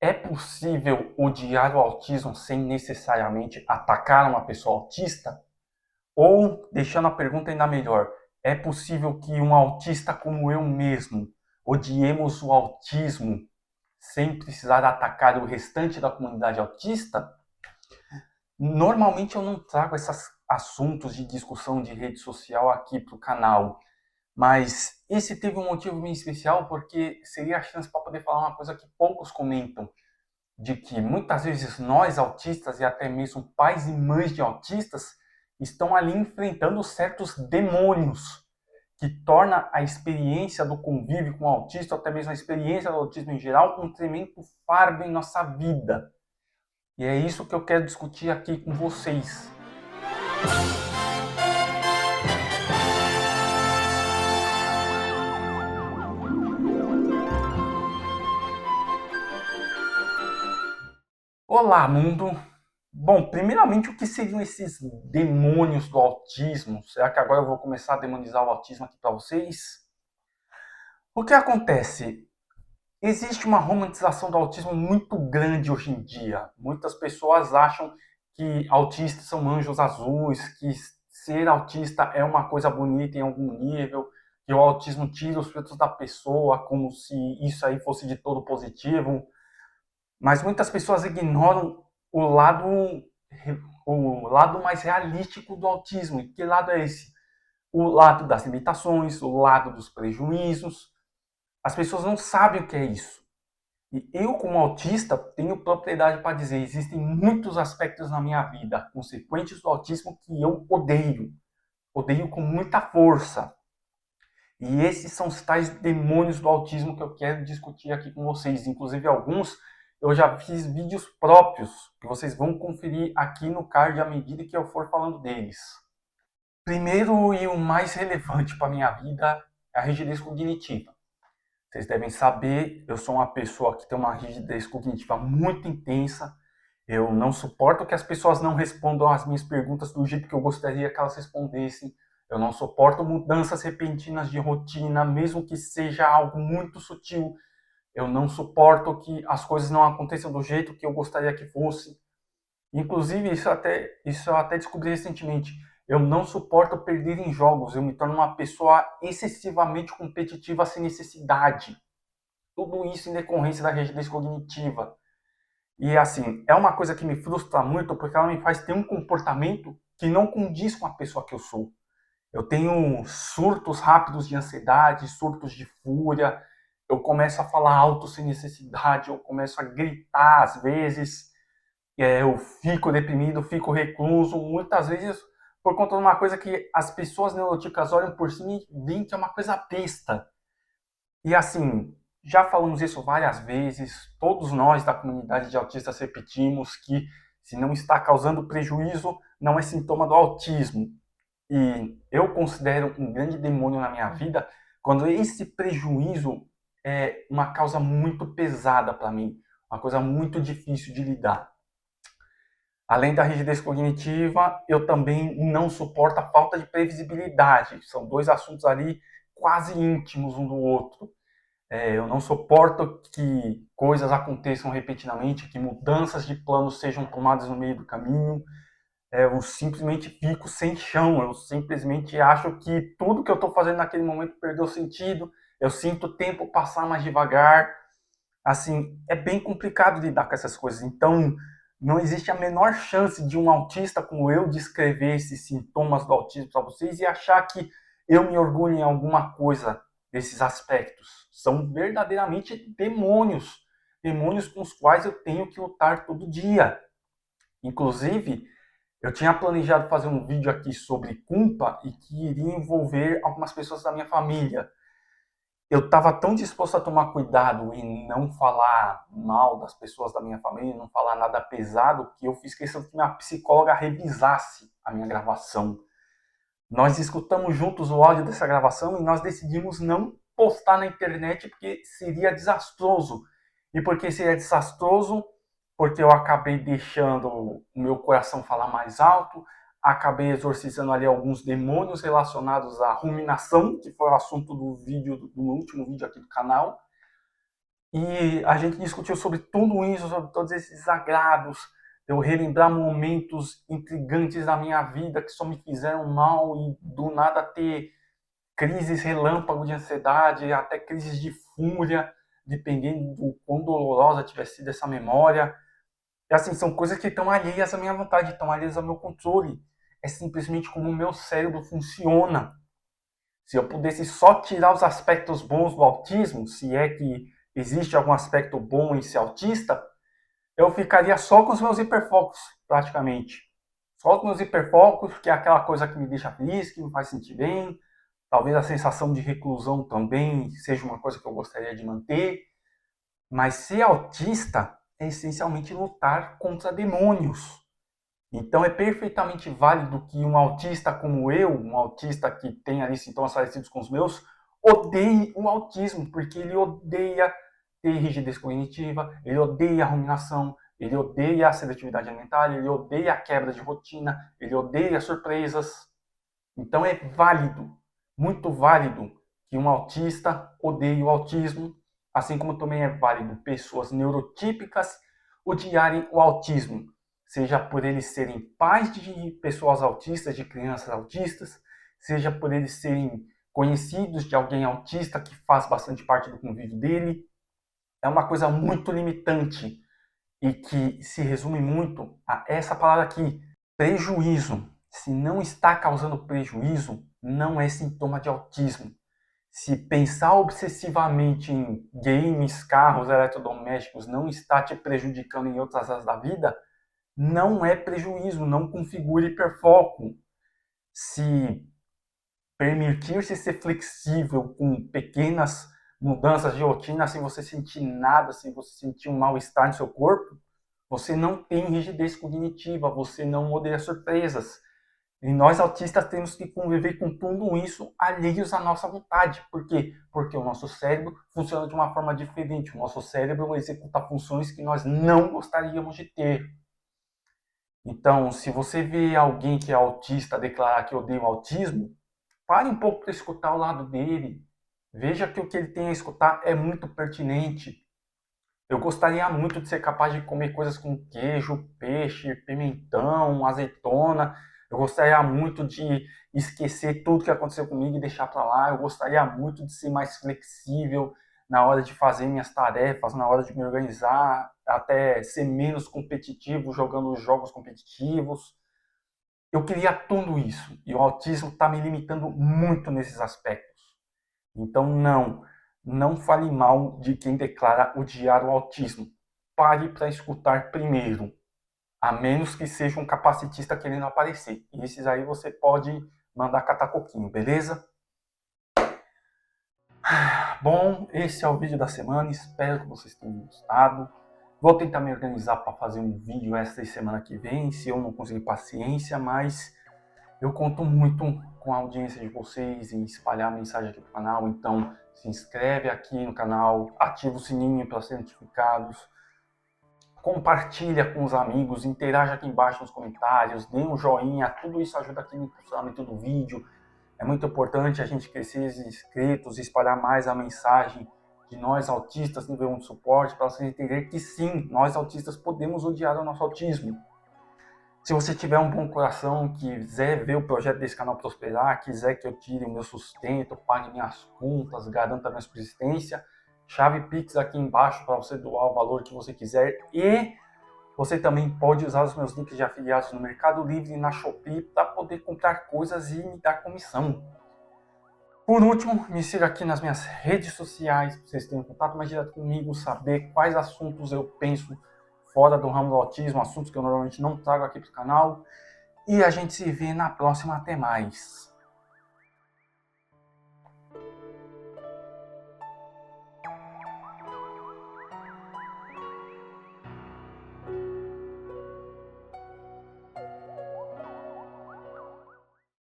É possível odiar o autismo sem necessariamente atacar uma pessoa autista? Ou, deixando a pergunta ainda melhor, é possível que um autista como eu mesmo odiemos o autismo sem precisar atacar o restante da comunidade autista? Normalmente eu não trago esses assuntos de discussão de rede social aqui para o canal, mas esse teve um motivo bem especial porque seria a chance para poder falar uma coisa que poucos comentam, de que muitas vezes nós autistas e até mesmo pais e mães de autistas estão ali enfrentando certos demônios que torna a experiência do convívio com o autista, ou até mesmo a experiência do autismo em geral, um tremendo fardo em nossa vida. E é isso que eu quero discutir aqui com vocês. Olá, mundo! Bom, primeiramente, o que seriam esses demônios do autismo? Será que agora eu vou começar a demonizar o autismo aqui para vocês? O que acontece? Existe uma romantização do autismo muito grande hoje em dia. Muitas pessoas acham que autistas são anjos azuis, que ser autista é uma coisa bonita em algum nível, que o autismo tira os frutos da pessoa, como se isso aí fosse de todo positivo. Mas muitas pessoas ignoram o lado mais realístico do autismo. E que lado é esse? O lado das limitações, o lado dos prejuízos. As pessoas não sabem o que é isso. E eu, como autista, tenho propriedade para dizer, existem muitos aspectos na minha vida consequentes do autismo que eu odeio. Odeio com muita força. E esses são os tais demônios do autismo que eu quero discutir aqui com vocês. Inclusive, alguns eu já fiz vídeos próprios, que vocês vão conferir aqui no card à medida que eu for falando deles. Primeiro e o mais relevante para a minha vida é a rigidez cognitiva. Vocês devem saber, eu sou uma pessoa que tem uma rigidez cognitiva muito intensa. Eu não suporto que as pessoas não respondam às minhas perguntas do jeito que eu gostaria que elas respondessem. Eu não suporto mudanças repentinas de rotina, mesmo que seja algo muito sutil. Eu não suporto que as coisas não aconteçam do jeito que eu gostaria que fosse. Inclusive, isso eu até descobri recentemente. Eu não suporto perder em jogos. Eu me torno uma pessoa excessivamente competitiva sem necessidade. Tudo isso em decorrência da rigidez cognitiva. E assim, é uma coisa que me frustra muito porque ela me faz ter um comportamento que não condiz com a pessoa que eu sou. Eu tenho surtos rápidos de ansiedade, surtos de fúria, eu começo a falar alto sem necessidade, eu começo a gritar às vezes, eu fico deprimido, fico recluso, muitas vezes por conta de uma coisa que as pessoas neurotípicas olham por cima e veem que é uma coisa besta. E assim, já falamos isso várias vezes, todos nós da comunidade de autistas repetimos que se não está causando prejuízo, não é sintoma do autismo. E eu considero um grande demônio na minha vida quando esse prejuízo é uma causa muito pesada para mim, uma coisa muito difícil de lidar. Além da rigidez cognitiva, eu também não suporto a falta de previsibilidade. São dois assuntos ali quase íntimos um do outro. Eu não suporto que coisas aconteçam repetidamente, que mudanças de planos sejam tomadas no meio do caminho. Eu simplesmente fico sem chão, eu simplesmente acho que tudo que eu estou fazendo naquele momento perdeu sentido, eu sinto o tempo passar mais devagar. Assim, é bem complicado lidar com essas coisas. Então, não existe a menor chance de um autista como eu descrever esses sintomas do autismo para vocês e achar que eu me orgulho em alguma coisa desses aspectos. São verdadeiramente demônios, demônios com os quais eu tenho que lutar todo dia. Inclusive, eu tinha planejado fazer um vídeo aqui sobre culpa e que iria envolver algumas pessoas da minha família. Eu estava tão disposto a tomar cuidado em não falar mal das pessoas da minha família, não falar nada pesado, que eu fiz questão que minha psicóloga revisasse a minha gravação. Nós escutamos juntos o áudio dessa gravação e nós decidimos não postar na internet porque seria desastroso. E porque seria desastroso, porque eu acabei deixando o meu coração falar mais alto, acabei exorcizando ali alguns demônios relacionados à ruminação, que foi o assunto do vídeo, do último vídeo aqui do canal. E a gente discutiu sobre tudo isso, sobre todos esses agrados, eu relembrar momentos intrigantes da minha vida que só me fizeram mal e do nada ter crises relâmpago de ansiedade, até crises de fúria, dependendo do quão dolorosa tiver sido essa memória. E assim, são coisas que estão alheias à minha vontade, estão alheias ao meu controle. É simplesmente como o meu cérebro funciona. Se eu pudesse só tirar os aspectos bons do autismo, se é que existe algum aspecto bom em ser autista, eu ficaria só com os meus hiperfocos, praticamente. Só com os meus hiperfocos, que é aquela coisa que me deixa feliz, que me faz sentir bem. Talvez a sensação de reclusão também seja uma coisa que eu gostaria de manter. Mas ser autista é essencialmente lutar contra demônios. Então é perfeitamente válido que um autista como eu, um autista que tem ali sintomas parecidos com os meus, odeie o autismo, porque ele odeia ter rigidez cognitiva, ele odeia a ruminação, ele odeia a seletividade alimentar, ele odeia a quebra de rotina, ele odeia surpresas. Então é válido, muito válido, que um autista odeie o autismo, assim como também é válido pessoas neurotípicas odiarem o autismo, seja por eles serem pais de pessoas autistas, de crianças autistas, seja por eles serem conhecidos de alguém autista que faz bastante parte do convívio dele. É uma coisa muito limitante e que se resume muito a essa palavra aqui, prejuízo. Se não está causando prejuízo, não é sintoma de autismo. Se pensar obsessivamente em games, carros, eletrodomésticos não está te prejudicando em outras áreas da vida, não é prejuízo, não configure hiperfoco. Se permitir-se ser flexível com pequenas mudanças de rotina, sem você sentir nada, sem você sentir um mal-estar no seu corpo, você não tem rigidez cognitiva, você não odeia surpresas. E nós autistas temos que conviver com tudo isso alheios à nossa vontade. Por quê? Porque o nosso cérebro funciona de uma forma diferente. O nosso cérebro executa funções que nós não gostaríamos de ter. Então, se você vê alguém que é autista declarar que odeia o autismo, pare um pouco para escutar o lado dele. Veja que o que ele tem a escutar é muito pertinente. Eu gostaria muito de ser capaz de comer coisas com queijo, peixe, pimentão, azeitona. Eu gostaria muito de esquecer tudo que aconteceu comigo e deixar para lá. Eu gostaria muito de ser mais flexível na hora de fazer minhas tarefas, na hora de me organizar, até ser menos competitivo jogando jogos competitivos. Eu queria tudo isso e o autismo está me limitando muito nesses aspectos. Então, não fale mal de quem declara odiar o autismo. Pare para escutar primeiro, a menos que seja um capacitista querendo aparecer. E esses aí você pode mandar catar coquinho, beleza? Bom, esse é o vídeo da semana, espero que vocês tenham gostado. Vou tentar me organizar para fazer um vídeo esta semana que vem, se eu não conseguir paciência, mas eu conto muito com a audiência de vocês em espalhar a mensagem aqui para o canal, então se inscreve aqui no canal, ativa o sininho para ser notificados, compartilha com os amigos, interaja aqui embaixo nos comentários, dê um joinha, tudo isso ajuda aqui no funcionamento do vídeo. É muito importante a gente crescer os inscritos e espalhar mais a mensagem de nós autistas nível 1 de suporte, para vocês entenderem que sim, nós autistas podemos odiar o nosso autismo. Se você tiver um bom coração, quiser ver o projeto desse canal prosperar, quiser que eu tire o meu sustento, pague minhas contas, garanta a minha subsistência, chave Pix aqui embaixo para você doar o valor que você quiser. E você também pode usar os meus links de afiliados no Mercado Livre e na Shopee para poder comprar coisas e me dar comissão. Por último, me siga aqui nas minhas redes sociais, para vocês terem contato mais direto comigo, saber quais assuntos eu penso fora do ramo do autismo, assuntos que eu normalmente não trago aqui para o canal. E a gente se vê na próxima. Até mais!